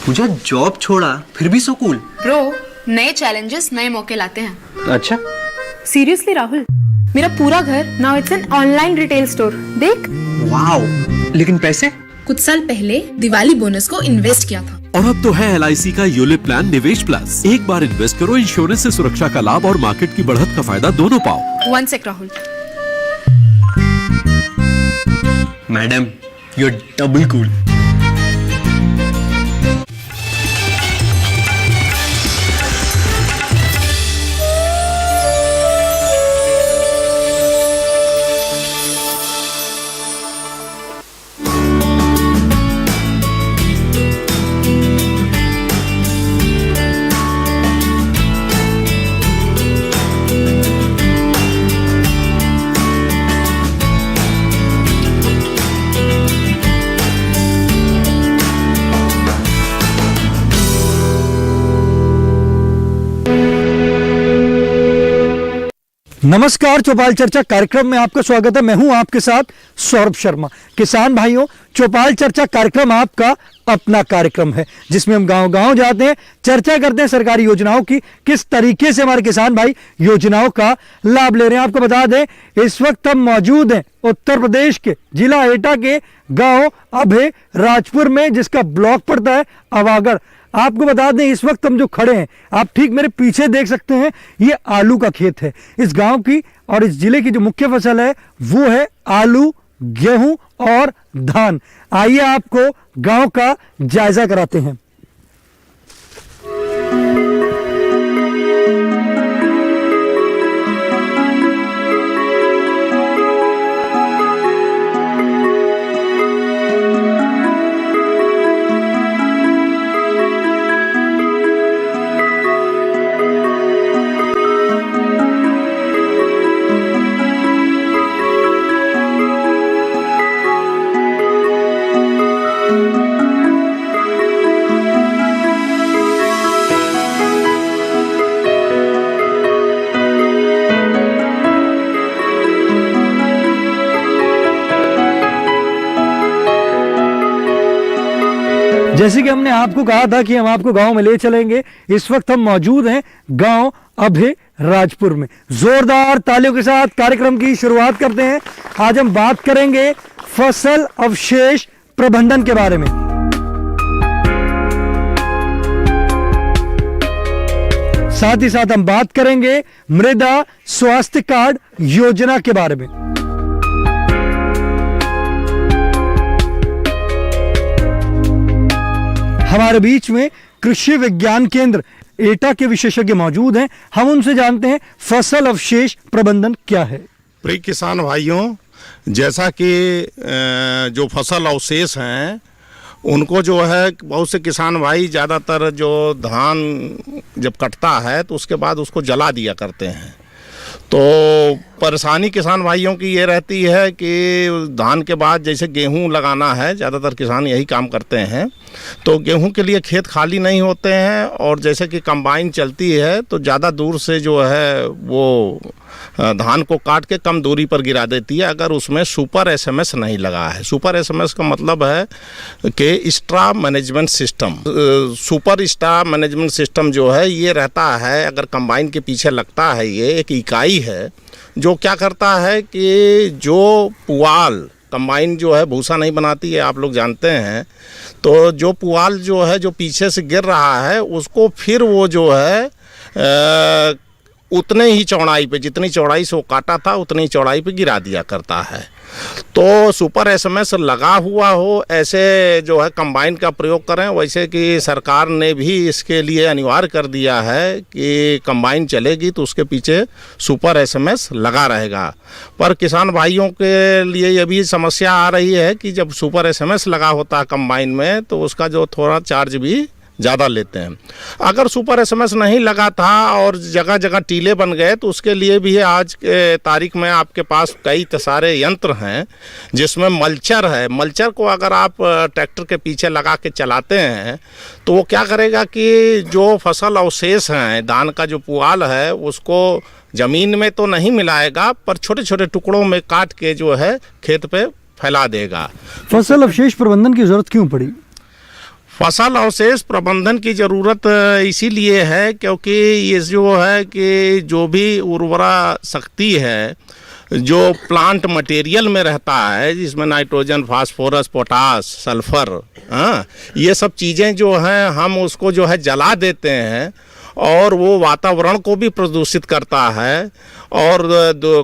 पूजा job छोड़ा फिर भी सो कूल। ब्रो, नए चैलेंजेस नए मौके लाते हैं। अच्छा, सीरियसली राहुल, मेरा पूरा घर now it's an online retail store. देख। वाओ, लेकिन पैसे? कुछ साल पहले दिवाली बोनस को इन्वेस्ट किया था। और अब तो है LIC का यूलिप प्लान निवेश प्लस। एक बार इन्वेस्ट करो, इंश्योरेंस से सुरक्षा का लाभ और मार्केट की बढ़त का फायदा दोनों पाओ। One sec Rahul. Madam, you are double cool. नमस्कार, चौपाल चर्चा कार्यक्रम में आपका स्वागत है। मैं हूं आपके साथ सौरभ शर्मा। किसान भाइयों, चौपाल चर्चा कार्यक्रम आपका अपना कार्यक्रम है जिसमें हम गांव-गांव जाते हैं, चर्चा करते हैं सरकारी योजनाओं की, किस तरीके से हमारे किसान भाई योजनाओं का लाभ ले रहे हैं। आपको बता दें, इस वक्त हम मौजूद हैं उत्तर प्रदेश के जिला एटा के गाँव अभय राजपुर में, जिसका ब्लॉक पड़ता है अवागढ़। आपको बता दें, इस वक्त हम जो खड़े हैं, आप ठीक मेरे पीछे देख सकते हैं, ये आलू का खेत है। इस गांव की और इस जिले की जो मुख्य फसल है वो है आलू, गेहूं और धान। आइए आपको गांव का जायजा कराते हैं। जैसे कि हमने आपको कहा था कि हम आपको गांव में ले चलेंगे, इस वक्त हम मौजूद हैं गांव अभय राजपुर में। जोरदार तालियों के साथ कार्यक्रम की शुरुआत करते हैं। आज हम बात करेंगे फसल अवशेष प्रबंधन के बारे में। साथ ही साथ हम बात करेंगे मृदा स्वास्थ्य कार्ड योजना के बारे में। हमारे बीच में कृषि विज्ञान केंद्र एटा के विशेषज्ञ मौजूद हैं। हम उनसे जानते हैं फसल अवशेष प्रबंधन क्या है। प्रिय किसान भाइयों, जैसा कि जो फसल अवशेष हैं उनको जो है बहुत से किसान भाई ज़्यादातर जो धान जब कटता है तो उसके बाद उसको जला दिया करते हैं। तो परेशानी किसान भाइयों की ये रहती है कि धान के बाद जैसे गेहूं लगाना है, ज़्यादातर किसान यही काम करते हैं, तो गेहूं के लिए खेत खाली नहीं होते हैं और जैसे कि कंबाइन चलती है तो ज़्यादा दूर से जो है वो धान को काट के कम दूरी पर गिरा देती है, अगर उसमें सुपर SMS नहीं लगा है। सुपर SMS का मतलब है कि straw management system. Super straw management system जो है ये रहता है, अगर कंबाइन के पीछे लगता है, ये एक इकाई है जो क्या करता है कि जो पुआल, कंबाइन जो है भूसा नहीं बनाती है, आप लोग जानते हैं, तो जो पुआल जो है जो पीछे से गिर रहा है उसको फिर वो जो है उतने ही चौड़ाई पे, जितनी चौड़ाई से वो काटा था उतनी चौड़ाई पे गिरा दिया करता है। तो सुपर SMS लगा हुआ हो ऐसे जो है कंबाइन का प्रयोग करें। वैसे कि सरकार ने भी इसके लिए अनिवार्य कर दिया है कि कंबाइन चलेगी तो उसके पीछे सुपर SMS लगा रहेगा। पर किसान भाइयों के लिए ये भी समस्या आ रही है कि जब सुपर SMS लगा होता है कंबाइन में तो उसका जो थोड़ा चार्ज भी ज़्यादा लेते हैं। अगर सुपर SMS नहीं लगा था और जगह जगह टीले बन गए तो उसके लिए भी आज के तारीख में आपके पास कई सारे यंत्र हैं जिसमें मल्चर है। मल्चर को अगर आप ट्रैक्टर के पीछे लगा के चलाते हैं तो वो क्या करेगा कि जो फसल अवशेष हैं, धान का जो पुआल है, उसको ज़मीन में तो नहीं मिलाएगा पर छोटे छोटे टुकड़ों में काट के जो है खेत पे फैला देगा। फसल अवशेष प्रबंधन की जरूरत क्यों पड़ी? फसल अवशेष प्रबंधन की ज़रूरत इसीलिए है क्योंकि ये जो है कि जो भी उर्वरा शक्ति है जो प्लांट मटेरियल में रहता है, जिसमें नाइट्रोजन, फास्फोरस, पोटास, सल्फर, हाँ, ये सब चीज़ें जो हैं हम उसको जो है जला देते हैं और वो वातावरण को भी प्रदूषित करता है और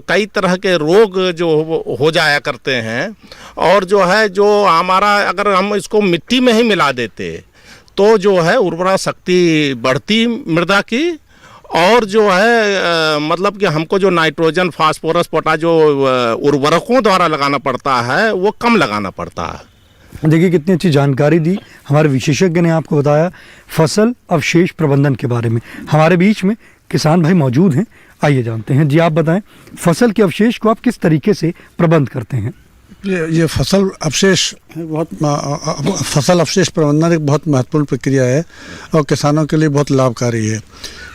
कई तरह के रोग जो हो जाया करते हैं। और जो है जो हमारा अगर हम इसको मिट्टी में ही मिला देते तो जो है उर्वरा शक्ति बढ़ती मृदा की, और जो है मतलब कि हमको जो नाइट्रोजन, फास्फोरस, पोटास जो उर्वरकों द्वारा लगाना पड़ता है वो कम लगाना पड़ता है। देखिए कितनी अच्छी जानकारी दी हमारे विशेषज्ञ ने आपको बताया फसल अवशेष प्रबंधन के बारे में। हमारे बीच में किसान भाई मौजूद हैं, आइए जानते हैं। जी आप बताएं, फसल के अवशेष को आप किस तरीके से प्रबंध करते हैं? ये फसल अवशेष प्रबंधन एक बहुत महत्वपूर्ण प्रक्रिया है और किसानों के लिए बहुत लाभकारी है।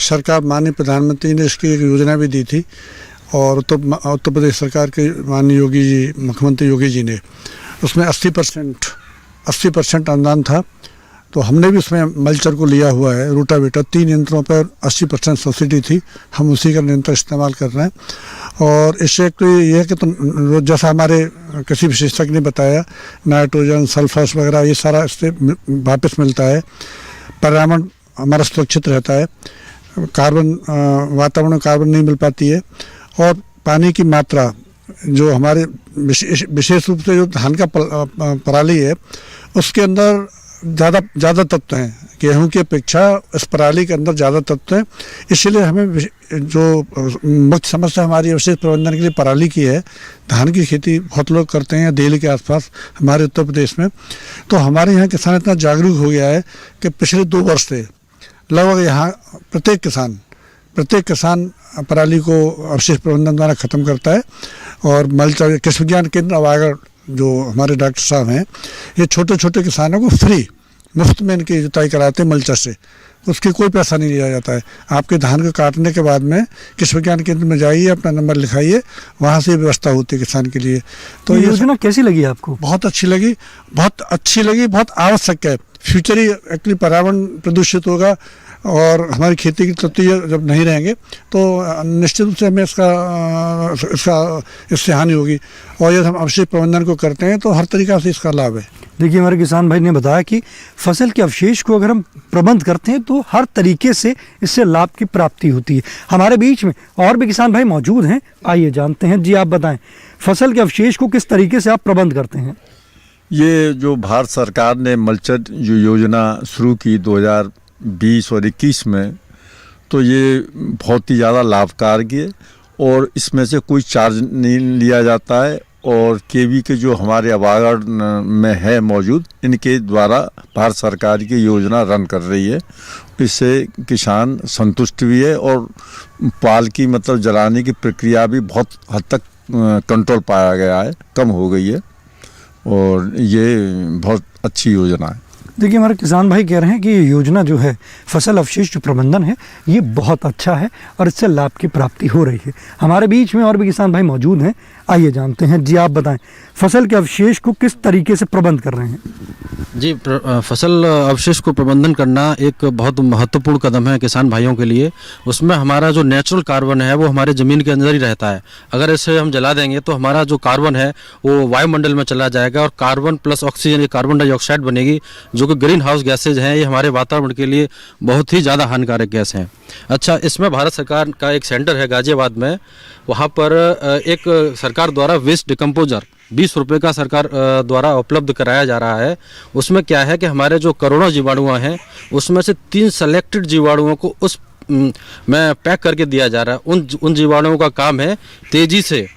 सरकार माननीय प्रधानमंत्री ने इसकी एक योजना भी दी थी और उत्तर प्रदेश सरकार के माननीय योगी जी, मुख्यमंत्री योगी जी ने उसमें 80% अनुदान था। तो हमने भी उसमें मल्चर को लिया हुआ है, रोटावेटर 3 यंत्रों पर 80% सब्सिडी थी, हम उसी का निरंतर इस्तेमाल कर रहे हैं। और इससे तो ये है कि तो जैसा हमारे किसी विशेषज्ञ ने बताया, नाइट्रोजन, सल्फर वगैरह ये सारा इससे वापस मिलता है, पर्यावरण हमारा सुरक्षित रहता है, कार्बन वातावरण में कार्बन नहीं मिल पाती है, और पानी की मात्रा जो हमारे विशेष रूप से जो धान का पराली है उसके अंदर ज़्यादा तत्व हैं, गेहूं की अपेक्षा इस पराली के अंदर ज़्यादा तत्व हैं। इसलिए हमें जो मुख्य समस्या हमारी अवशेष प्रबंधन के लिए पराली की है, धान की खेती बहुत लोग करते हैं दिल्ली के आसपास हमारे उत्तर प्रदेश में। तो हमारे यहाँ किसान इतना जागरूक हो गया है कि पिछले 2 वर्ष से लगभग यहाँ प्रत्येक किसान पराली को अवशेष प्रबंधन द्वारा ख़त्म करता है। और मल्चर कृषि विज्ञान केंद्र अवागढ़ जो हमारे डॉक्टर साहब हैं, ये छोटे छोटे किसानों को फ्री मुफ्त में इनकी जुताई कराते हैं मल्चर से, उसकी कोई पैसा नहीं लिया जाता है। आपके धान को काटने के बाद में कृषि विज्ञान केंद्र में जाइए, अपना नंबर लिखाइए, वहाँ से व्यवस्था होती है किसान के लिए। तो ये योजना कैसी लगी आपको? बहुत अच्छी लगी, बहुत आवश्यक है। फ्यूचर ही एक्चुअली पर्यावरण प्रदूषित होगा और हमारी खेती की तत्व जब नहीं रहेंगे तो निश्चित रूप से हमें इससे हानि होगी। और यदि हम अवशेष प्रबंधन को करते हैं तो हर तरीक़ा से इसका लाभ है। देखिए हमारे किसान भाई ने बताया कि फसल के अवशेष को अगर हम प्रबंध करते हैं तो हर तरीके से इससे लाभ की प्राप्ति होती है। हमारे बीच में और भी किसान भाई मौजूद हैं, आइए जानते हैं। जी आप बताएं, फसल के अवशेष को किस तरीके से आप प्रबंध करते हैं? ये जो भारत सरकार ने मल्चर जो योजना शुरू की 2020 और 21 में, तो ये बहुत ही ज़्यादा लाभकारी है और इसमें से कोई चार्ज नहीं लिया जाता है। और केवी के जो हमारे अवागढ़ में है मौजूद, इनके द्वारा भारत सरकार की योजना रन कर रही है। इससे किसान संतुष्ट भी है और पाल की मतलब जलाने की प्रक्रिया भी बहुत हद तक कंट्रोल पाया गया है, कम हो गई है और ये बहुत अच्छी योजना है। देखिए हमारे किसान भाई कह रहे हैं कि ये योजना जो है फसल अवशेष जो प्रबंधन है ये बहुत अच्छा है और इससे लाभ की प्राप्ति हो रही है। हमारे बीच में और भी किसान भाई मौजूद हैं, आइए जानते हैं। जी आप बताएं, फसल के अवशेष को किस तरीके से प्रबंध कर रहे हैं? जी, फसल अवशेष को प्रबंधन करना एक बहुत महत्वपूर्ण कदम है किसान भाइयों के लिए। उसमें हमारा जो नेचुरल कार्बन है वो हमारे ज़मीन के अंदर ही रहता है। अगर इसे हम जला देंगे तो हमारा जो कार्बन है वो वायुमंडल में चला जाएगा और कार्बन प्लस ऑक्सीजन, ये कार्बन डाइऑक्साइड बनेगी, जो कि ग्रीन हाउस गैसेज हैं। ये हमारे वातावरण के लिए बहुत ही ज़्यादा हानिकारक गैस हैं। अच्छा, इसमें भारत सरकार का एक सेंटर है गाजियाबाद में, वहाँ पर एक सरकार द्वारा वेस्ट डिकम्पोजर 20 रुपये का सरकार द्वारा उपलब्ध कराया जा रहा है। उसमें क्या है कि हमारे जो करोड़ों जीवाणु हैं उसमें से 3 सेलेक्टेड जीवाणुओं को उस में पैक करके दिया जा रहा है। उन जीवाणुओं का काम है तेज़ी से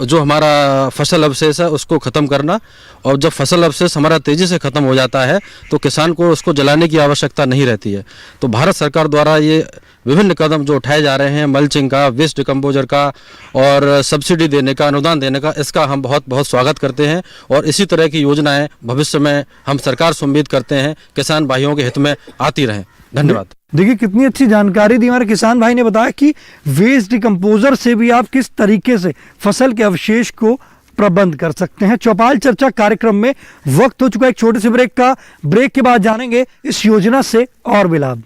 जो हमारा फसल अवशेष है उसको ख़त्म करना, और जब फसल अवशेष हमारा तेज़ी से ख़त्म हो जाता है तो किसान को उसको जलाने की आवश्यकता नहीं रहती है। तो भारत सरकार द्वारा ये विभिन्न कदम जो उठाए जा रहे हैं, मल्चिंग का, वेस्ट डिकम्पोजर का और सब्सिडी देने का, अनुदान देने का, इसका हम बहुत बहुत स्वागत करते हैं। और इसी तरह की योजनाएं भविष्य में हम सरकार से उम्मीद करते हैं किसान भाइयों के हित में आती रहें। धन्यवाद। देखिए कितनी अच्छी जानकारी दी हमारे किसान भाई ने बताया कि वेस्ट डिकम्पोजर से भी आप किस तरीके से फसल के अवशेष को प्रबंध कर सकते हैं। चौपाल चर्चा कार्यक्रम में वक्त हो चुका है एक छोटे से ब्रेक का। ब्रेक के बाद जानेंगे इस योजना से और भी लाभ।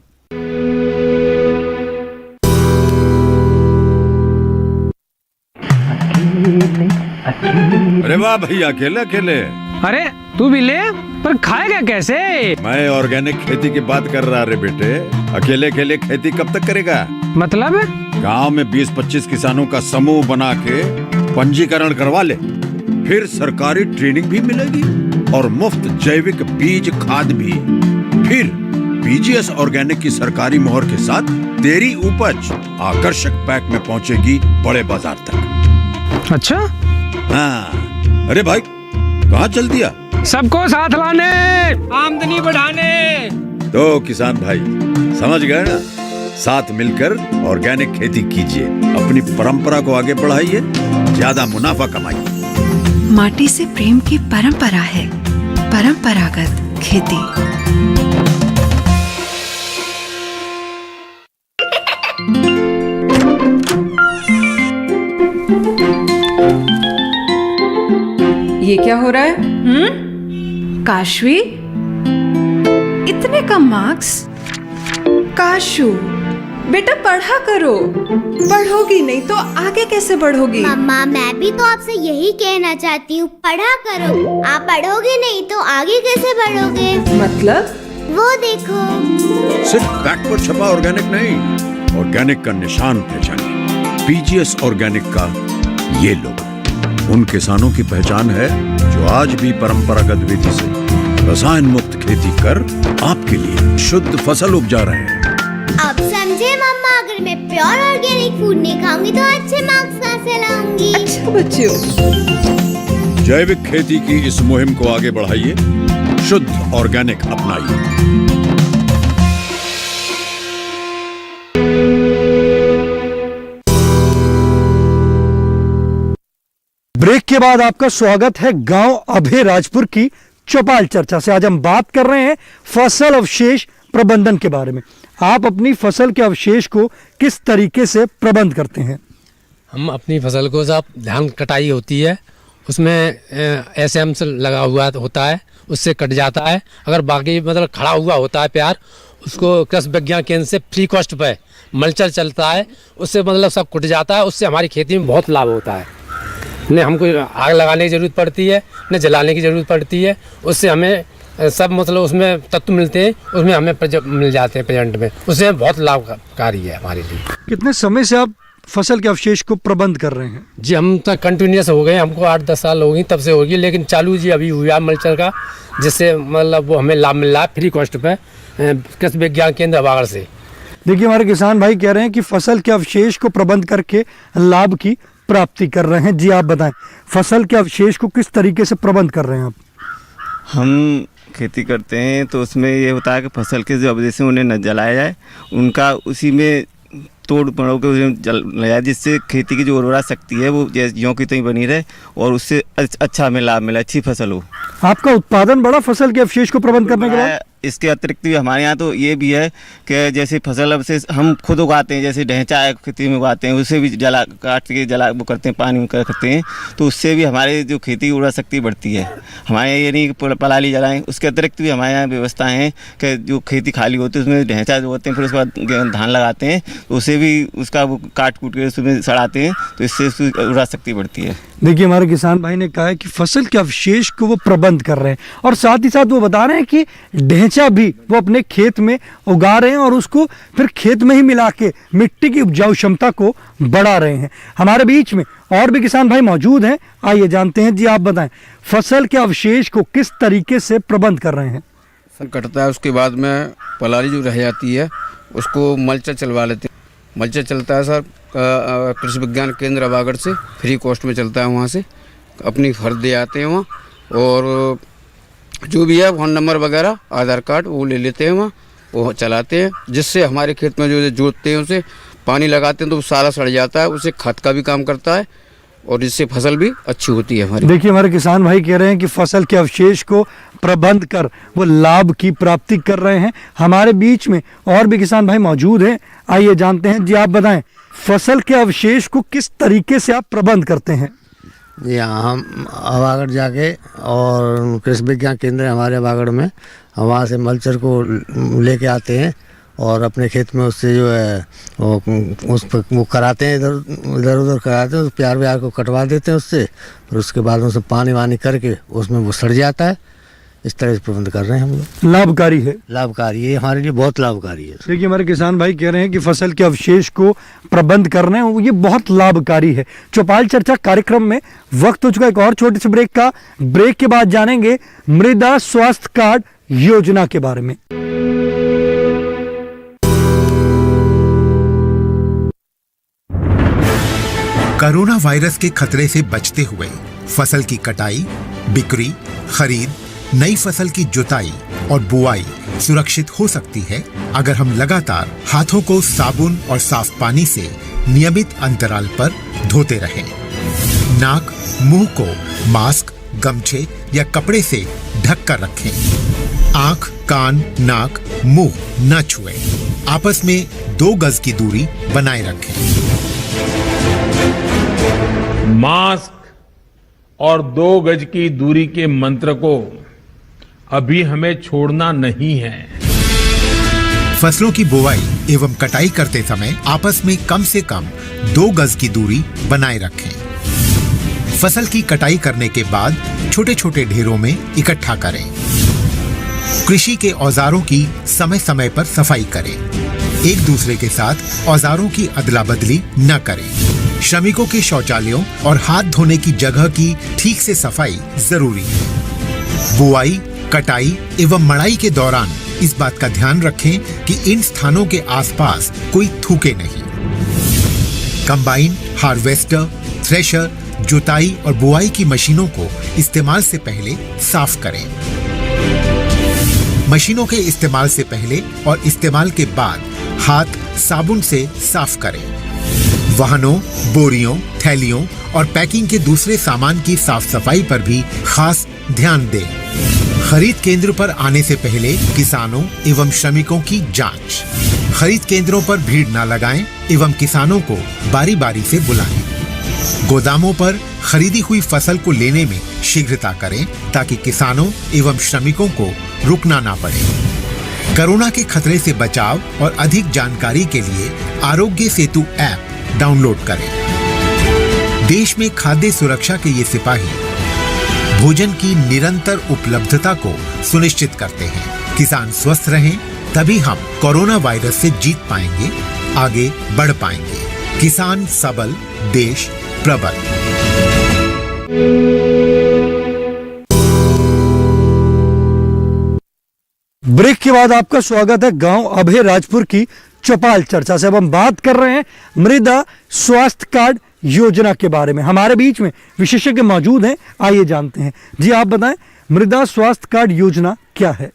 अरे वाह भैया, अकेले अकेले। अरे तू भी ले, पर खाएगा कैसे? मैं ऑर्गेनिक खेती की बात कर रहा रे बेटे। अकेले अकेले खेती कब तक करेगा? मतलब गांव में 20-25 किसानों का समूह बना के पंजीकरण करवा ले, फिर सरकारी ट्रेनिंग भी मिलेगी और मुफ्त जैविक बीज खाद भी। फिर पीजीएस ऑर्गेनिक की सरकारी मोहर के साथ तेरी उपज आकर्षक पैक में पहुंचेगी बड़े बाजार तक। अच्छा? हाँ। अरे भाई, कहाँ चल दिया? सबको साथ लाने, आमदनी बढ़ाने। तो किसान भाई समझ गए ना? साथ मिलकर ऑर्गेनिक खेती कीजिए, अपनी परंपरा को आगे बढ़ाइए, ज्यादा मुनाफा कमाइए। माटी से प्रेम की परंपरा है परंपरागत खेती। ये क्या हो रहा है? काशवी, इतने कम मार्क्स? काशू बेटा पढ़ा करो, पढ़ोगी नहीं तो आगे कैसे बढ़ोगी? मम्मा मैं भी तो आपसे यही कहना चाहती हूँ, पढ़ा करो। आप पढ़ोगे नहीं तो आगे कैसे बढ़ोगे? मतलब? वो देखो, सिर्फ बैक पर छपा ऑर्गेनिक नहीं, ऑर्गेनिक का निशान पहचानिए। पीजीएस ऑर्गेनिक का ये लोगो उन किसानों की पहचान है जो आज भी परंपरागत विधि से रसायन मुक्त खेती कर आपके लिए शुद्ध फसल उपजा रहे हैं। अब समझे मम्मा, अगर मैं प्योर ऑर्गेनिक फूड नहीं खाऊंगी तो अच्छे मार्क्स कहाँ से लाऊंगी? अच्छा बच्चों, जैविक खेती की इस मुहिम को आगे बढ़ाइए, शुद्ध ऑर्गेनिक अपनाइए। ब्रेक के बाद आपका स्वागत है गांव अभयराजपुर की चौपाल चर्चा से। आज हम बात कर रहे हैं फसल अवशेष प्रबंधन के बारे में। आप अपनी फसल के अवशेष को किस तरीके से प्रबंध करते हैं? हम अपनी फसल को जब धान कटाई होती है उसमें एसएम लगा हुआ होता है, उससे कट जाता है। अगर बाकी मतलब खड़ा हुआ होता है प्यार, उसको कृषि विज्ञान केंद्र से फ्री कॉस्ट पे मल्चर चलता है, उससे मतलब सब कट जाता है। उससे हमारी खेती में बहुत लाभ होता है। न हमको आग लगाने की ज़रूरत पड़ती है, न जलाने की ज़रूरत पड़ती है। उससे हमें सब मतलब उसमें तत्व मिलते हैं, उसमें हमें मिल जाते हैं प्रेजेंट में। उससे बहुत लाभकारी है हमारे लिए। कितने समय से आप फसल के अवशेष को प्रबंध कर रहे हैं? जी हम तो कंटिन्यूस हो गए, हमको 8-10 साल हो गई तब से होगी, लेकिन चालू जी अभी हुआ मल्चर का, जिससे मतलब वो हमें लाभ मिल रहा है फ्री कॉस्ट पे कृषि विज्ञान केंद्र अवागढ़ से। देखिए, हमारे किसान भाई कह रहे हैं कि फसल के अवशेष को प्रबंध करके लाभ की प्राप्ति कर रहे हैं। जी आप बताएं, फसल के अवशेष को किस तरीके से प्रबंध कर रहे हैं आप? हम खेती करते हैं तो उसमें ये होता है कि फसल के जो अवशेष उन्हें न जलाया जाए, उनका उसी में तोड़ मरोड़ के उसमें जलाया जाए, जिससे खेती की जो उर्वरा शक्ति है वो ज्यों की त्यों बनी रहे और उससे अच्छा हमें लाभ मिला, अच्छी फसल हो। आपका उत्पादन बड़ा फसल के अवशेष को प्रबंध करने के बाद? इसके अतिरिक्त भी हमारे यहाँ तो ये भी है कि जैसे फसल अवशेष हम खुद उगाते हैं, जैसे ढैंचा है खेती में उगाते हैं, उससे भी जला काट के जला वो करते हैं, पानी में करते हैं, तो उससे भी हमारे जो खेती की उर्वरा शक्ति बढ़ती है। हमारे ये नहीं कि पलाली जलाएं, उसके अतिरिक्त भी हमारे यहाँ व्यवस्थाएँ हैं कि जो खेती खाली होती है उसमें ढैंचा जो होते हैं, फिर उसके बाद धान लगाते हैं, तो उससे भी उसका वो काट कूट के उसमें सड़ाते हैं, तो इससे उसकी उर्वरा शक्ति बढ़ती है। देखिए, हमारे किसान भाई ने कहा है कि फसल के अवशेष को वो प्रबंध कर रहे हैं और साथ ही साथ वो बता रहे हैं कि ढैंचा भी वो अपने खेत में उगा रहे हैं और उसको फिर खेत में ही मिला के मिट्टी की उपजाऊ क्षमता को बढ़ा रहे हैं। हमारे बीच में और भी किसान भाई मौजूद हैं, आइए जानते हैं। जी आप बताएं, फसल के अवशेष को किस तरीके से प्रबंध कर रहे हैं? फसल कटता है, उसके बाद में पलाली जो रह जाती है उसको मल्चर चलवा लेते हैं। मल्चर चलता है सर कृषि विज्ञान केंद्र अवागढ़ से, फ्री कॉस्ट में चलता है। वहाँ से अपनी फर्द दे आते हैं वहाँ, और जो भी है फ़ोन नंबर वगैरह आधार कार्ड वो ले लेते हैं वहाँ, वो चलाते हैं, जिससे हमारे खेत में जो जोतते हैं उसे पानी लगाते हैं तो वो सारा सड़ जाता है, उसे खाद का भी काम करता है और इससे फसल भी अच्छी होती है हमारी। देखिए, हमारे किसान भाई कह रहे हैं कि फसल के अवशेष को प्रबंध कर वो लाभ की प्राप्ति कर रहे हैं। हमारे बीच में और भी किसान भाई मौजूद हैं, आइए जानते हैं। जी आप बताएं, फसल के अवशेष को किस तरीके से आप प्रबंध करते हैं? यहाँ हम अवागढ़ जाके और कृषि विज्ञान केंद्र है हमारे अवागढ़ में, वहाँ से मल्चर को लेके आते हैं और अपने खेत में उससे जो है वो कराते हैं, इधर उधर कराते हैं, प्यार व्यार को कटवा देते हैं उससे, और उसके बाद उसमें पानी वानी करके उसमें वो सड़ जाता है। इस तरह से प्रबंध कर रहे हैं हम लोग। लाभकारी है, लाभकारी है, हमारे लिए बहुत लाभकारी है। देखिए हमारे किसान भाई कह रहे हैं कि फसल के अवशेष को प्रबंध करना है, ये बहुत लाभकारी है। चौपाल चर्चा कार्यक्रम में वक्त हो चुका है एक और छोटे से ब्रेक का। ब्रेक के बाद जानेंगे मृदा स्वास्थ्य कार्ड योजना के बारे में। कोरोना वायरस के खतरे से बचते हुए फसल की कटाई, बिक्री, खरीद, नई फसल की जुताई और बुआई सुरक्षित हो सकती है अगर हम लगातार हाथों को साबुन और साफ पानी से नियमित अंतराल पर धोते रहें। नाक, मुंह को मास्क, गमछे या कपड़े से ढक कर रखें। आंख, कान, नाक, मुंह न छुएं। आपस में 2 गज की दूरी बनाए रखें। मास्क और 2 गज की दूरी के मंत्र को अभी हमें छोड़ना नहीं है। फसलों की बुवाई एवं कटाई करते समय आपस में कम से कम 2 गज की दूरी बनाए रखें। फसल की कटाई करने के बाद छोटे छोटे ढेरों में इकट्ठा करें। कृषि के औजारों की समय समय पर सफाई करें। एक दूसरे के साथ औजारों की अदला बदली न करें। श्रमिकों के शौचालयों और हाथ धोने की जगह की ठीक से सफाई जरूरी है। बुआई, कटाई एवं मड़ाई के दौरान इस बात का ध्यान रखें कि इन स्थानों के आसपास कोई थूके नहीं। कंबाइन, हार्वेस्टर, थ्रेशर, जुताई और बुआई की मशीनों को इस्तेमाल से पहले साफ करें। मशीनों के इस्तेमाल से पहले और इस्तेमाल के बाद हाथ साबुन से साफ करें। वाहनों, बोरियों, थैलियों और पैकिंग के दूसरे सामान की साफ सफाई पर भी खास ध्यान दें। खरीद केंद्र पर आने से पहले किसानों एवं श्रमिकों की जांच। खरीद केंद्रों पर भीड़ न लगाएं एवं किसानों को बारी बारी से बुलाएं। गोदामों पर खरीदी हुई फसल को लेने में शीघ्रता करें ताकि किसानों एवं श्रमिकों को रुकना ना पड़े। कोरोना के खतरे से बचाव और अधिक जानकारी के लिए आरोग्य सेतु ऐप डाउनलोड करें। देश में खाद्य सुरक्षा के ये सिपाही भोजन की निरंतर उपलब्धता को सुनिश्चित करते हैं। किसान स्वस्थ रहें तभी हम कोरोना वायरस से जीत पाएंगे, आगे बढ़ पाएंगे। किसान सबल, देश प्रबल। ब्रेक के बाद आपका स्वागत है गांव अभय राजपुर की चौपाल चर्चा से। अब हम बात कर रहे हैं मृदा स्वास्थ्य कार्ड योजना के बारे में। हमारे बीच में विशेषज्ञ मौजूद हैं, आइए जानते हैं। जी आप बताएं, मृदा स्वास्थ्य कार्ड योजना क्या है?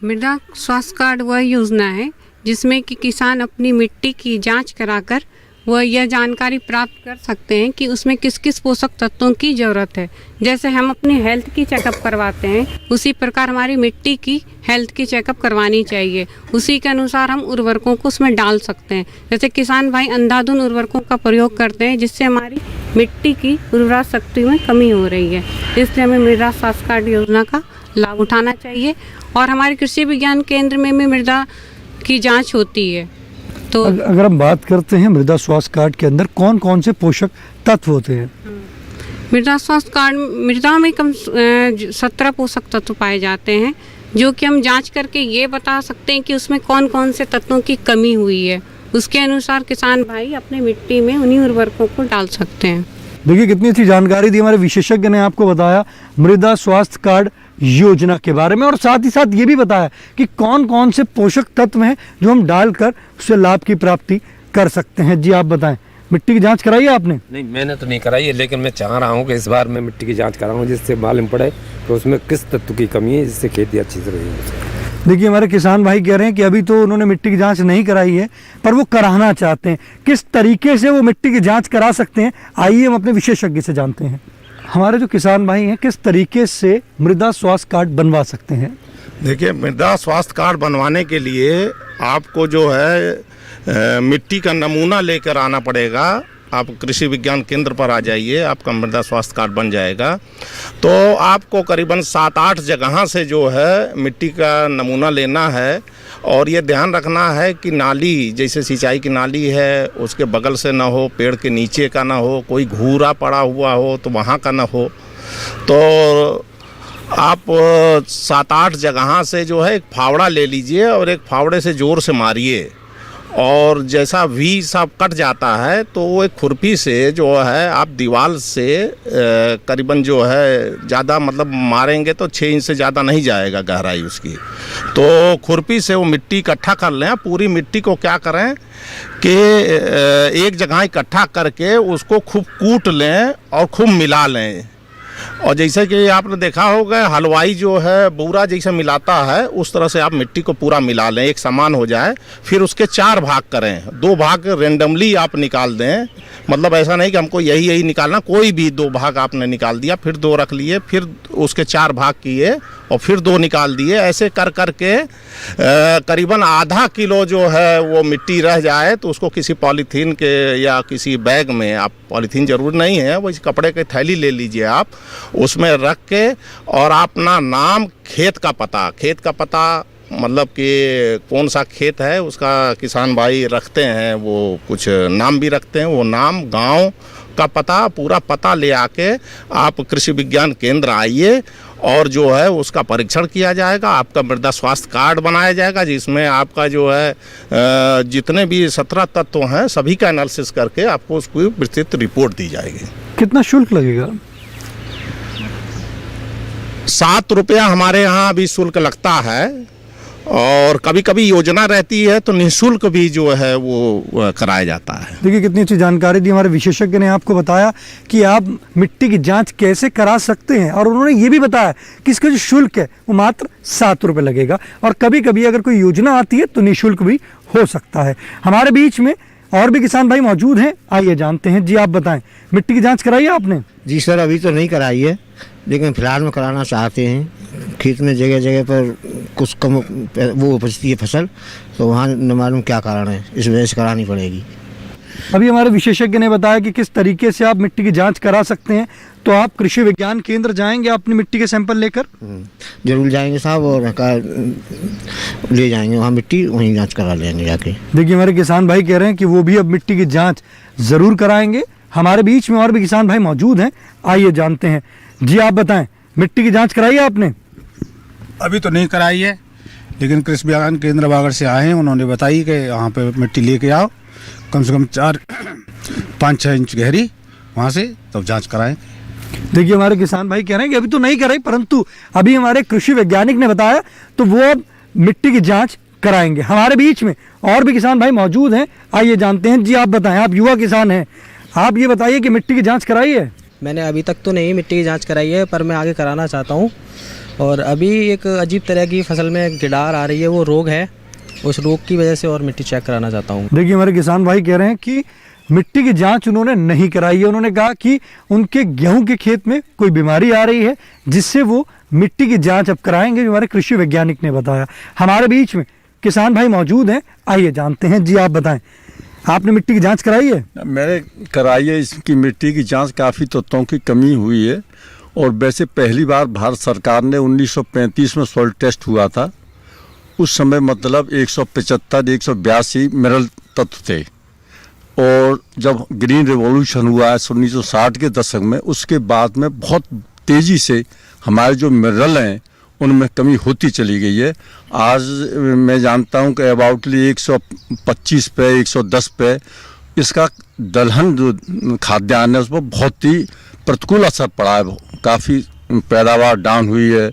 मृदा स्वास्थ्य कार्ड वह योजना है जिसमें कि किसान अपनी मिट्टी की जांच कराकर वह यह जानकारी प्राप्त कर सकते हैं कि उसमें किस किस पोषक तत्वों की ज़रूरत है। जैसे हम अपनी हेल्थ की चेकअप करवाते हैं, उसी प्रकार हमारी मिट्टी की हेल्थ की चेकअप करवानी चाहिए। उसी के अनुसार हम उर्वरकों को उसमें डाल सकते हैं। जैसे किसान भाई अंधाधुंध उर्वरकों का प्रयोग करते हैं जिससे हमारी मिट्टी की उर्वरा शक्ति में कमी हो रही है। इसलिए हमें मृदा स्वास्थ्य कार्ड योजना का लाभ उठाना चाहिए। और हमारे कृषि विज्ञान केंद्र में भी मृदा की जाँच होती है। तो अगर हम बात करते हैं मृदा स्वास्थ्य कार्ड के अंदर कौन कौन से पोषक तत्व होते हैं? मृदा स्वास्थ्य कार्ड मृदा में कम 17 पोषक तत्व पाए जाते हैं जो कि हम जांच करके ये बता सकते हैं कि उसमें कौन कौन से तत्वों की कमी हुई है। उसके अनुसार किसान भाई अपने मिट्टी में उन्हीं उर्वरकों को डाल सकते हैं। देखिए कितनी अच्छी जानकारी दी हमारे विशेषज्ञ ने आपको बताया मृदा स्वास्थ्य कार्ड योजना के बारे में, और साथ ही साथ ये भी बताया कि कौन कौन से पोषक तत्व हैं जो हम डालकर उससे लाभ की प्राप्ति कर सकते हैं। जी आप बताएं, मिट्टी की जांच कराई है आपने? नहीं, मैंने तो नहीं कराई है, लेकिन मैं चाह रहा हूँ कि इस बार मैं मिट्टी की जांच कराऊँ जिससे मालूम पड़े कि उसमें किस तत्व की कमी है जिससे खेती अच्छी से रहेगी। देखिए हमारे किसान भाई कह रहे हैं कि अभी तो उन्होंने मिट्टी की जांच नहीं कराई है पर वो कराना चाहते हैं। किस तरीके से वो मिट्टी की जांच करा सकते हैं, आइए हम अपने विशेषज्ञ से जानते हैं। हमारे जो किसान भाई हैं किस तरीके से मृदा स्वास्थ्य कार्ड बनवा सकते हैं? देखिए, मृदा स्वास्थ्य कार्ड बनवाने के लिए आपको जो है मिट्टी का नमूना लेकर आना पड़ेगा आप कृषि विज्ञान केंद्र पर आ जाइए, आपका मृदा स्वास्थ्य कार्ड बन जाएगा। तो आपको करीबन 7-8 जगह से जो है मिट्टी का नमूना लेना है और ये ध्यान रखना है कि नाली, जैसे सिंचाई की नाली है, उसके बगल से ना हो, पेड़ के नीचे का ना हो, कोई घूरा पड़ा हुआ हो तो वहाँ का ना हो। तो आप 7-8 जगह से जो है एक फावड़ा ले लीजिए और एक फावड़े से ज़ोर से मारिए और जैसा वी सा कट जाता है तो वो एक खुरपी से जो है आप दीवार से करीबन जो है ज़्यादा मतलब मारेंगे तो 6 इंच से ज़्यादा नहीं जाएगा गहराई उसकी। तो खुरपी से वो मिट्टी इकट्ठा कर लें। पूरी मिट्टी को क्या करें कि एक जगह इकट्ठा करके उसको खूब कूट लें और खूब मिला लें। और जैसे कि आपने देखा होगा हलवाई जो है बूरा जैसे मिलाता है उस तरह से आप मिट्टी को पूरा मिला लें, एक समान हो जाए। फिर उसके 4 भाग करें, 2 भाग रेंडमली आप निकाल दें। मतलब ऐसा नहीं कि हमको यही निकालना, कोई भी 2 भाग आपने निकाल दिया, फिर 2 रख लिए, फिर उसके 4 भाग किए और फिर 2 निकाल दिए। ऐसे कर करके करीबन आधा किलो जो है वो मिट्टी रह जाए तो उसको किसी पॉलीथीन के या किसी बैग में, आप पॉलीथीन जरूर नहीं है, वो कपड़े की थैली ले लीजिए आप, उसमें रख के और अपना नाम, खेत का पता मतलब कि कौन सा खेत है उसका किसान भाई रखते हैं, वो कुछ नाम भी रखते हैं, वो नाम, गांव का पता, पूरा पता ले आके आप कृषि विज्ञान केंद्र आइए और जो है उसका परीक्षण किया जाएगा। आपका मृदा स्वास्थ्य कार्ड बनाया जाएगा जिसमें आपका जो है जितने भी 17 तत्व हैं सभी का एनालिसिस करके आपको उसकी विस्तृत रिपोर्ट दी जाएगी। कितना शुल्क लगेगा? 7 रुपया हमारे यहाँ अभी शुल्क लगता है और कभी कभी योजना रहती है तो निःशुल्क भी जो है वो कराया जाता है। देखिए कितनी अच्छी जानकारी दी हमारे विशेषज्ञ ने आपको बताया कि आप मिट्टी की जांच कैसे करा सकते हैं और उन्होंने ये भी बताया कि इसका जो शुल्क है वो मात्र 7 रुपये लगेगा और कभी कभी अगर कोई योजना आती है तो निःशुल्क भी हो सकता है। हमारे बीच में और भी किसान भाई मौजूद हैं, आइए जानते हैं। जी आप बताएं, मिट्टी की जाँच कराई है आपने? जी सर, अभी तो नहीं कराई है लेकिन फिलहाल में कराना चाहते हैं। खेत में जगह जगह पर कुछ कम वो उपजती है फसल, तो वहाँ न मालूम क्या कारण है, इस वजह से करानी पड़ेगी। अभी हमारे विशेषज्ञ ने बताया कि किस तरीके से आप मिट्टी की जांच करा सकते हैं। तो आप कृषि विज्ञान केंद्र जाएंगे अपनी मिट्टी के सैंपल लेकर? जरूर जाएंगे साहब और ले जाएंगे वहाँ मिट्टी, वहीं जांच करा लेंगे जाके। देखिए हमारे किसान भाई कह रहे हैं कि वो भी अब मिट्टी की जाँच ज़रूर कराएंगे। हमारे बीच में और भी किसान भाई मौजूद हैं, आइए जानते हैं। जी आप बताएं, मिट्टी की जाँच कराई है आपने? अभी तो नहीं कराई है लेकिन कृषि विज्ञान केंद्र बागड़ से आए हैं, उन्होंने बताई कि यहाँ पे मिट्टी लेके आओ कम से कम 4-5-6 इंच गहरी, वहाँ से तब जांच कराएं। देखिए हमारे किसान भाई कह रहे हैं कि अभी तो नहीं कराई, परंतु अभी हमारे कृषि वैज्ञानिक ने बताया तो वो अब मिट्टी की जाँच कराएंगे। हमारे बीच में और भी किसान भाई मौजूद हैं, आइए जानते हैं। जी आप बताएं, आप युवा किसान हैं, आप ये बताइए कि मिट्टी की जाँच कराई है? मैंने अभी तक तो नहीं मिट्टी की जांच कराई है, पर मैं आगे कराना चाहता हूं। और अभी एक अजीब तरह की फसल में गिडार आ रही है, वो रोग है, उस रोग की वजह से और मिट्टी चेक कराना चाहता हूं। देखिए हमारे किसान भाई कह रहे हैं कि मिट्टी की जांच उन्होंने नहीं कराई है। उन्होंने कहा कि उनके गेहूं के खेत में कोई बीमारी आ रही है जिससे वो मिट्टी की जाँच अब कराएंगे, जो हमारे कृषि वैज्ञानिक ने बताया। हमारे बीच में किसान भाई मौजूद हैं, आइए जानते हैं। जी आप बताएं, आपने मिट्टी की जांच कराई है? मैंने कराई है। इसकी मिट्टी की जांच काफ़ी तत्वों की कमी हुई है और वैसे पहली बार भारत सरकार ने 1935 में सॉइल टेस्ट हुआ था। उस समय मतलब 175-182 मिनरल तत्व थे और जब ग्रीन रिवॉल्यूशन हुआ है 1960 के दशक में, उसके बाद में बहुत तेज़ी से हमारे जो मिनरल हैं उनमें कमी होती चली गई है। आज मैं जानता हूं कि अबाउटली 125 पे 110 पे इसका दलहन जो खाद्यान्न है उस पर बहुत ही प्रतिकूल असर पड़ा है, काफ़ी पैदावार डाउन हुई है।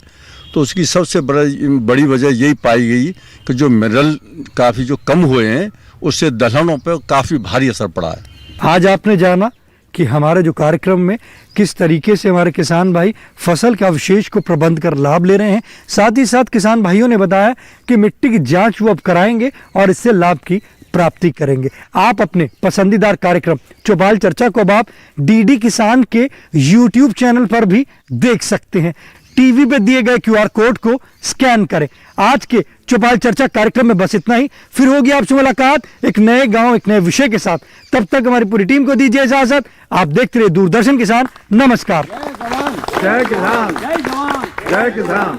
तो उसकी सबसे बड़ी वजह यही पाई गई कि जो मिनरल काफ़ी जो कम हुए हैं उससे दलहनों पर काफ़ी भारी असर पड़ा है। आज आपने जाना कि हमारे जो कार्यक्रम में किस तरीके से हमारे किसान भाई फसल के अवशेष को प्रबंध कर लाभ ले रहे हैं। साथ ही साथ किसान भाइयों ने बताया कि मिट्टी की जांच वो अब कराएंगे और इससे लाभ की प्राप्ति करेंगे। आप अपने पसंदीदार कार्यक्रम चौपाल चर्चा को अब आप डीडी किसान के YouTube चैनल पर भी देख सकते हैं। टीवी पे दिए गए QR कोड को स्कैन करें। आज के चौपाल चर्चा कार्यक्रम में बस इतना ही। फिर होगी आपसे मुलाकात एक नए गांव एक नए विषय के साथ। तब तक हमारी पूरी टीम को दीजिए इजाजत। आप देखते रहिए दूरदर्शन किसान। नमस्कार। जय किसान, जय जवान, जय किसान।